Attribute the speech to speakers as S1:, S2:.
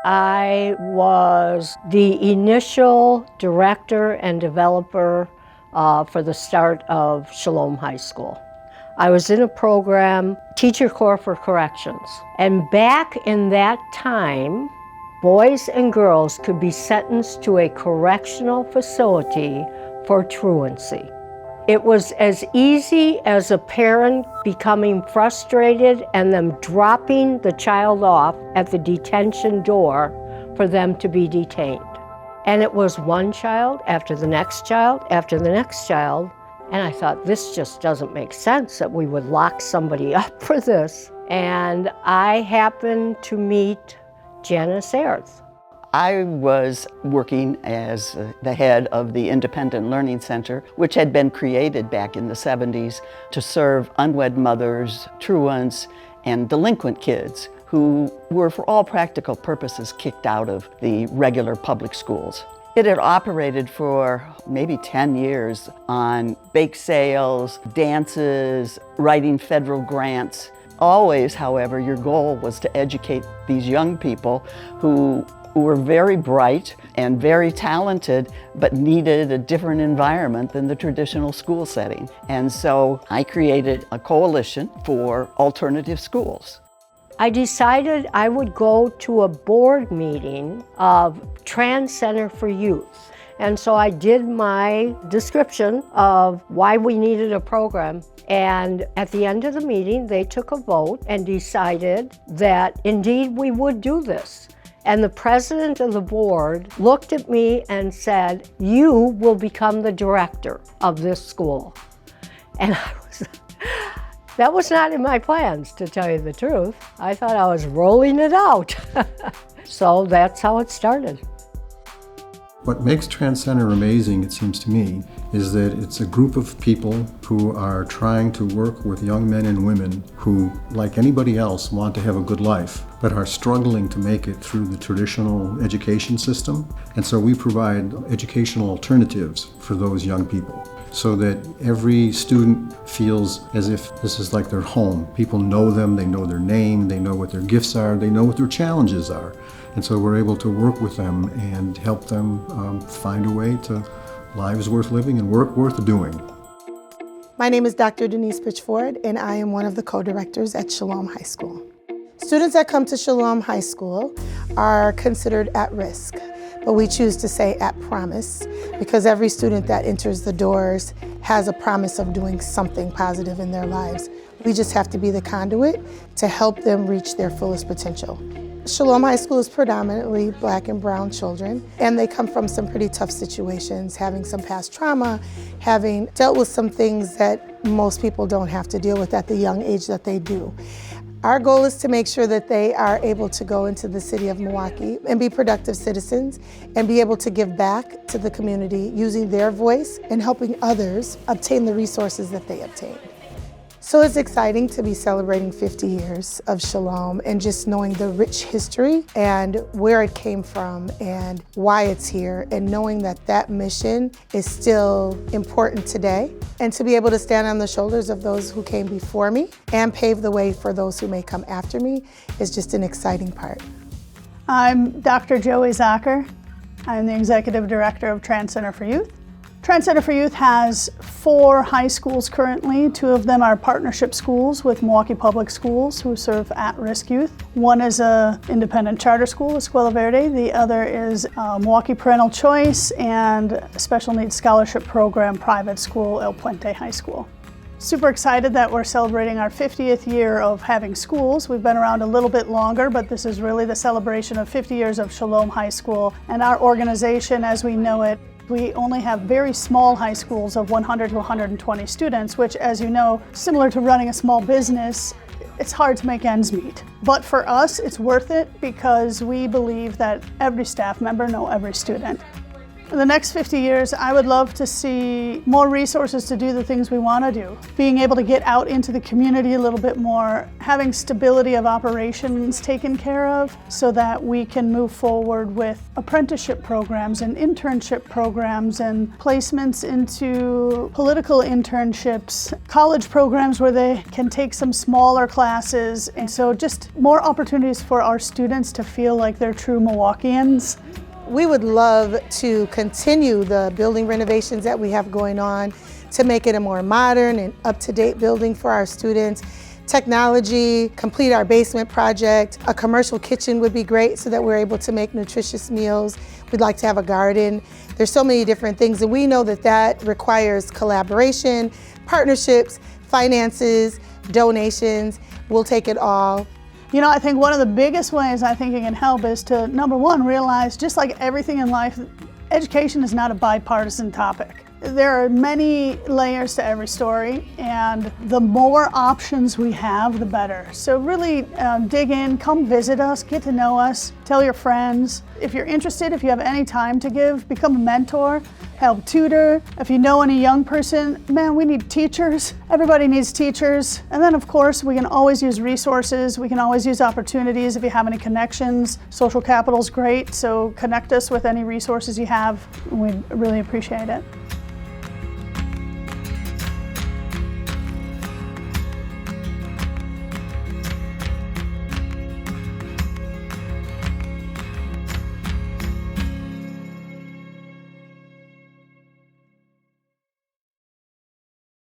S1: I was the initial director and developer for the start of Shalom High School. I was in a program, Teacher Corps for Corrections. And back in that time, boys and girls could be sentenced to a correctional facility for truancy. It was as easy as a parent becoming frustrated and them dropping the child off at the detention door for them to be detained. And it was one child after the next child after the next child. And I thought, this just doesn't make sense that we would lock somebody up for this. And I happened to meet Janice Ayers.
S2: I was working as the head of the Independent Learning Center, which had been created back in the 70s to serve unwed mothers, truants, and delinquent kids who were, for all practical purposes, kicked out of the regular public schools. It had operated for maybe 10 years on bake sales, dances, writing federal grants. Always, however, your goal was to educate these young people who were very bright and very talented, but needed a different environment than the traditional school setting. And so I created a coalition for alternative schools.
S1: I decided I would go to a board meeting of TransCenter for Youth. And so I did my description of why we needed a program. And at the end of the meeting, they took a vote and decided that indeed we would do this. And the president of the board looked at me and said, "You will become the director of this school." And that was not in my plans, to tell you the truth. I thought I was rolling it out. So that's how it started.
S3: What makes TransCenter amazing, it seems to me, is that it's a group of people who are trying to work with young men and women who, like anybody else, want to have a good life, but are struggling to make it through the traditional education system. And so we provide educational alternatives for those young people, so that every student feels as if this is like their home. People know them, they know their name, they know what their gifts are, they know what their challenges are. And so we're able to work with them and help them find a way to lives worth living and work worth doing.
S4: My name is Dr. Denise Pitchford, and I am one of the co-directors at Shalom High School. Students that come to Shalom High School are considered at risk, but we choose to say at promise, because every student that enters the doors has a promise of doing something positive in their lives. We just have to be the conduit to help them reach their fullest potential. Shalom High School is predominantly Black and brown children, and they come from some pretty tough situations, having some past trauma, having dealt with some things that most people don't have to deal with at the young age that they do. Our goal is to make sure that they are able to go into the city of Milwaukee and be productive citizens and be able to give back to the community using their voice and helping others obtain the resources that they obtain. So it's exciting to be celebrating 50 years of Shalom and just knowing the rich history and where it came from and why it's here, and knowing that that mission is still important today, and to be able to stand on the shoulders of those who came before me and pave the way for those who may come after me is just an exciting part.
S5: I'm Dr. Joey Zacher. I'm the Executive Director of TransCenter for Youth. TransCenter for Youth has 4 high schools currently. 2 of them are partnership schools with Milwaukee Public Schools who serve at-risk youth. One is an independent charter school, Escuela Verde. The other is Milwaukee Parental Choice and Special Needs Scholarship Program private school, Puente High School. Super excited that we're celebrating our 50th year of having schools. We've been around a little bit longer, but this is really the celebration of 50 years of Shalom High School. And our organization, as we know it, we only have very small high schools of 100 to 120 students, which, as you know, similar to running a small business, it's hard to make ends meet. But for us, it's worth it because we believe that every staff member knows every student. In the next 50 years, I would love to see more resources to do the things we want to do. Being able to get out into the community a little bit more, having stability of operations taken care of so that we can move forward with apprenticeship programs and internship programs and placements into political internships, college programs where they can take some smaller classes. And so just more opportunities for our students to feel like they're true Milwaukeeans.
S4: We would love to continue the building renovations that we have going on to make it a more modern and up-to-date building for our students. Technology, complete our basement project. A commercial kitchen would be great so that we're able to make nutritious meals. We'd like to have a garden. There's so many different things, and we know that that requires collaboration, partnerships, finances, donations. We'll take it all.
S5: You know, I think one of the biggest ways I think it can help is to, number one, realize just like everything in life, education is not a bipartisan topic. There are many layers to every story, and the more options we have, the better. So really dig in, come visit us, get to know us, tell your friends. If you're interested, if you have any time to give, become a mentor, help tutor. If you know any young person, man, we need teachers. Everybody needs teachers. And then of course, we can always use resources. We can always use opportunities if you have any connections. Social capital is great, so connect us with any resources you have. We'd really appreciate it.